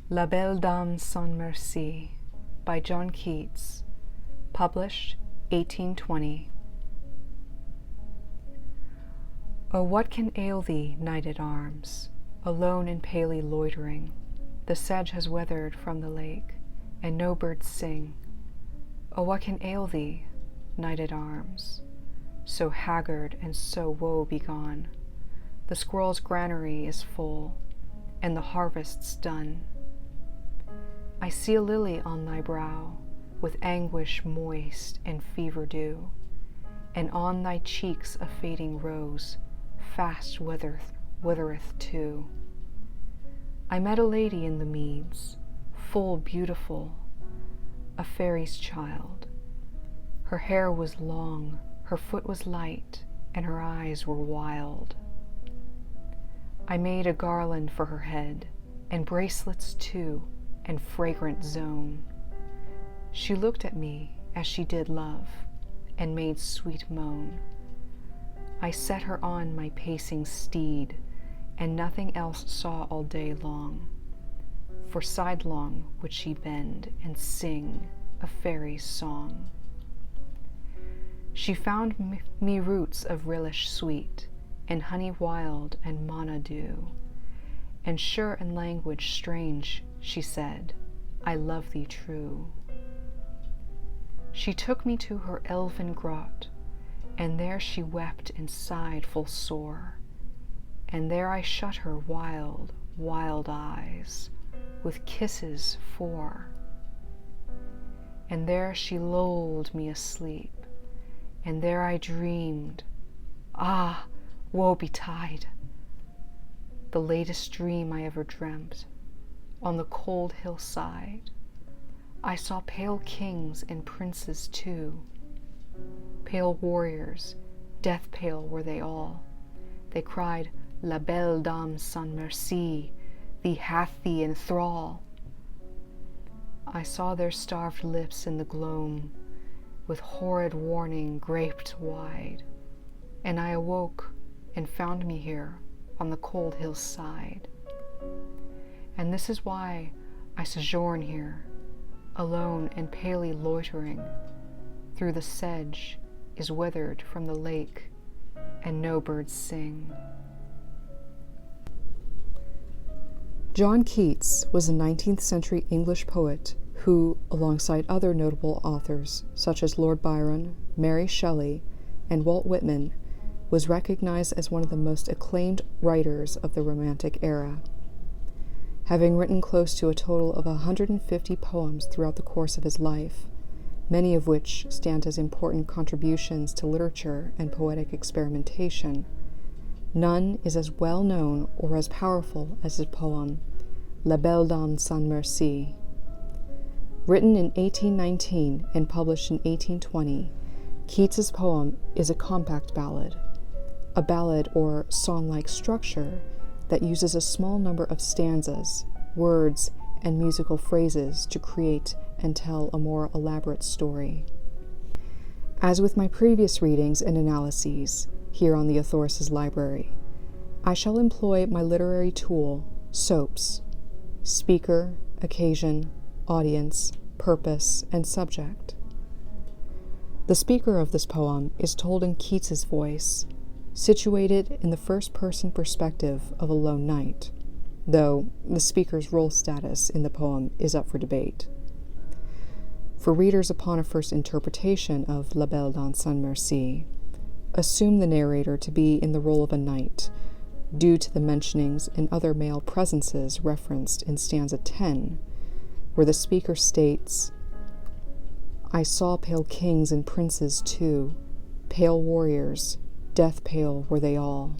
La Belle Dame Sans Merci by John Keats, published 1820. Oh, what can ail thee, knight-at-arms, alone and palely loitering? The sedge has weathered from the lake, and no birds sing. Oh, what can ail thee, knight-at-arms, so haggard and so woe-begone? The squirrel's granary is full, and the harvest's done. I see a lily on thy brow, with anguish moist and fever dew, and on thy cheeks a fading rose fast withereth too. I met a lady in the meads, full beautiful, a fairy's child. Her hair was long, her foot was light, and her eyes were wild. I made a garland for her head, and bracelets too, and fragrant zone. She looked at me as she did love, and made sweet moan. I set her on my pacing steed, and nothing else saw all day long, for sidelong would she bend and sing a fairy's song. She found me roots of relish sweet, and honey wild and manna dew, and sure in language strange she said, I love thee true. She took me to her elven grot, and there she wept and sighed full sore, and there I shut her wild, wild eyes with kisses four. And there she lulled me asleep, and there I dreamed, ah, woe betide, the latest dream I ever dreamt. On the cold hillside I saw pale kings and princes too, pale warriors, death pale were they all. They cried, La Belle Dame Sans Merci, thee hath thee in thrall. I saw their starved lips in the gloam, with horrid warning graped wide, and I awoke and found me here on the cold hillside. And this is why I sojourn here, alone and palely loitering, through the sedge is weathered from the lake, and no birds sing. John Keats was a 19th century English poet who, alongside other notable authors such as Lord Byron, Mary Shelley, and Walt Whitman, was recognized as one of the most acclaimed writers of the Romantic era. Having written close to a total of 150 poems throughout the course of his life, many of which stand as important contributions to literature and poetic experimentation, none is as well known or as powerful as his poem, La Belle Dame Sans Merci. Written in 1819 and published in 1820, Keats's poem is a compact ballad, a ballad or song-like structure that uses a small number of stanzas, words, and musical phrases to create and tell a more elaborate story. As with my previous readings and analyses here on the Authoress' library, I shall employ my literary tool, SOAPs: speaker, occasion, audience, purpose, and subject. The speaker of this poem is told in Keats's voice, situated in the first-person perspective of a lone knight, though the speaker's role status in the poem is up for debate. For readers upon a first interpretation of La Belle Dame Sans Merci, assume the narrator to be in the role of a knight, due to the mentionings and other male presences referenced in stanza 10, where the speaker states, I saw pale kings and princes too, pale warriors, death pale were they all.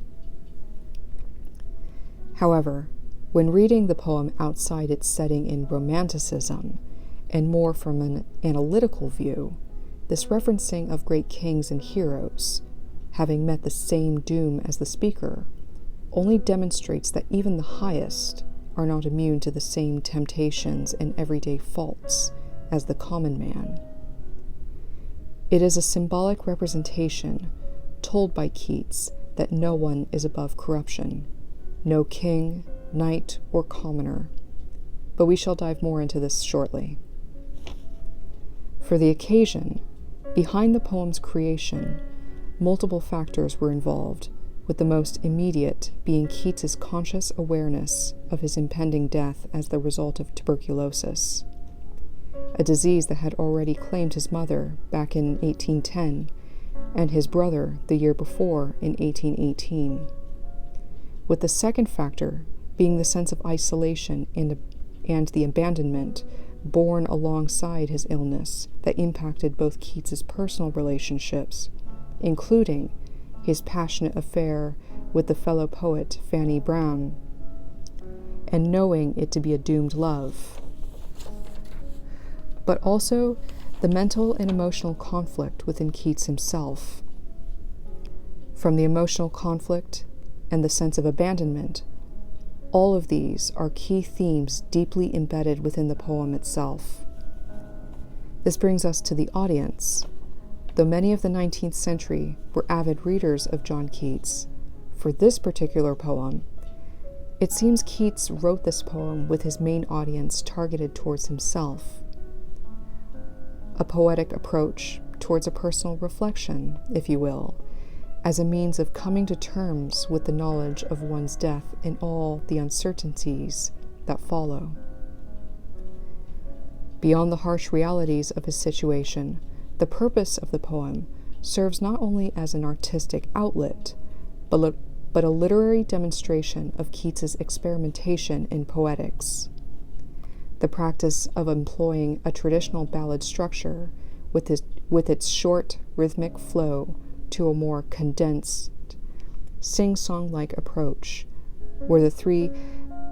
However, when reading the poem outside its setting in Romanticism, and more from an analytical view, this referencing of great kings and heroes, having met the same doom as the speaker, only demonstrates that even the highest are not immune to the same temptations and everyday faults as the common man. It is a symbolic representation told by Keats that no one is above corruption, no king, knight, or commoner. but we shall dive more into this shortly. For the occasion, behind the poem's creation, multiple factors were involved, with the most immediate being Keats's conscious awareness of his impending death as the result of tuberculosis, a disease that had already claimed his mother back in 1810 and his brother the year before in 1818, with the second factor being the sense of isolation and the abandonment born alongside his illness that impacted both Keats's personal relationships, including his passionate affair with the fellow poet Fanny Brown, and knowing it to be a doomed love, but also the mental and emotional conflict within Keats himself. From the emotional conflict and the sense of abandonment, all of these are key themes deeply embedded within the poem itself. This brings us to the audience. Though many of the 19th century were avid readers of John Keats, for this particular poem, it seems Keats wrote this poem with his main audience targeted towards himself. A poetic approach towards a personal reflection, if you will, as a means of coming to terms with the knowledge of one's death and all the uncertainties that follow. Beyond the harsh realities of his situation, the purpose of the poem serves not only as an artistic outlet, but a literary demonstration of Keats's experimentation in poetics. The practice of employing a traditional ballad structure with its short, rhythmic flow to a more condensed, sing-song-like approach, where the 3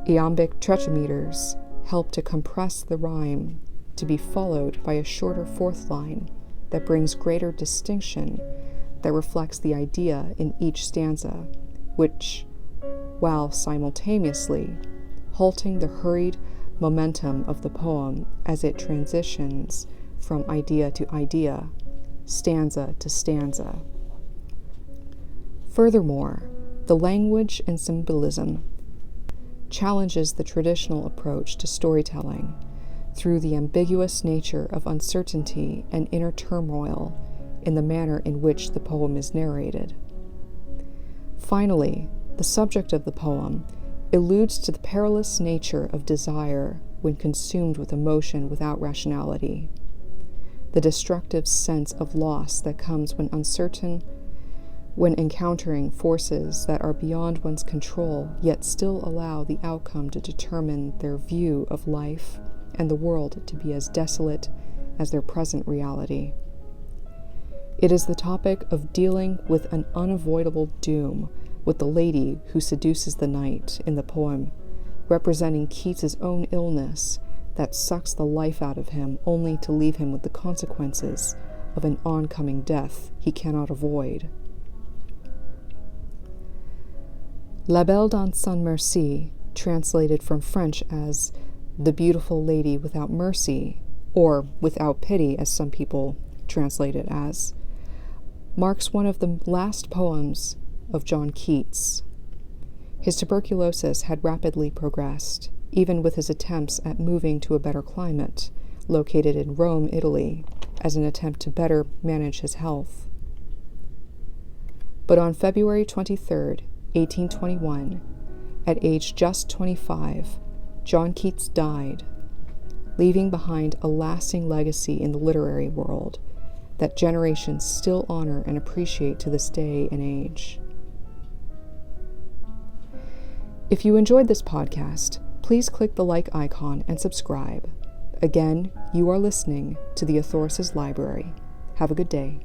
iambic tetrameters help to compress the rhyme to be followed by a shorter fourth line that brings greater distinction, that reflects the idea in each stanza, which, while simultaneously halting the hurried momentum of the poem as it transitions from idea to idea, stanza to stanza. Furthermore, the language and symbolism challenges the traditional approach to storytelling through the ambiguous nature of uncertainty and inner turmoil in the manner in which the poem is narrated. Finally, the subject of the poem alludes to the perilous nature of desire when consumed with emotion without rationality, the destructive sense of loss that comes when encountering forces that are beyond one's control, yet still allow the outcome to determine their view of life and the world to be as desolate as their present reality. It is the topic of dealing with an unavoidable doom with the lady who seduces the knight in the poem, representing Keats's own illness that sucks the life out of him only to leave him with the consequences of an oncoming death he cannot avoid. La Belle Dame Sans Merci, translated from French as The Beautiful Lady Without Mercy, or Without Pity as some people translate it as, marks one of the last poems of John Keats. His tuberculosis had rapidly progressed, even with his attempts at moving to a better climate, located in Rome, Italy, as an attempt to better manage his health. But on February 23rd, 1821, at age just 25, John Keats died, leaving behind a lasting legacy in the literary world that generations still honor and appreciate to this day and age. If you enjoyed this podcast, please click the like icon and subscribe. Again, you are listening to the Authoress' Library. Have a good day.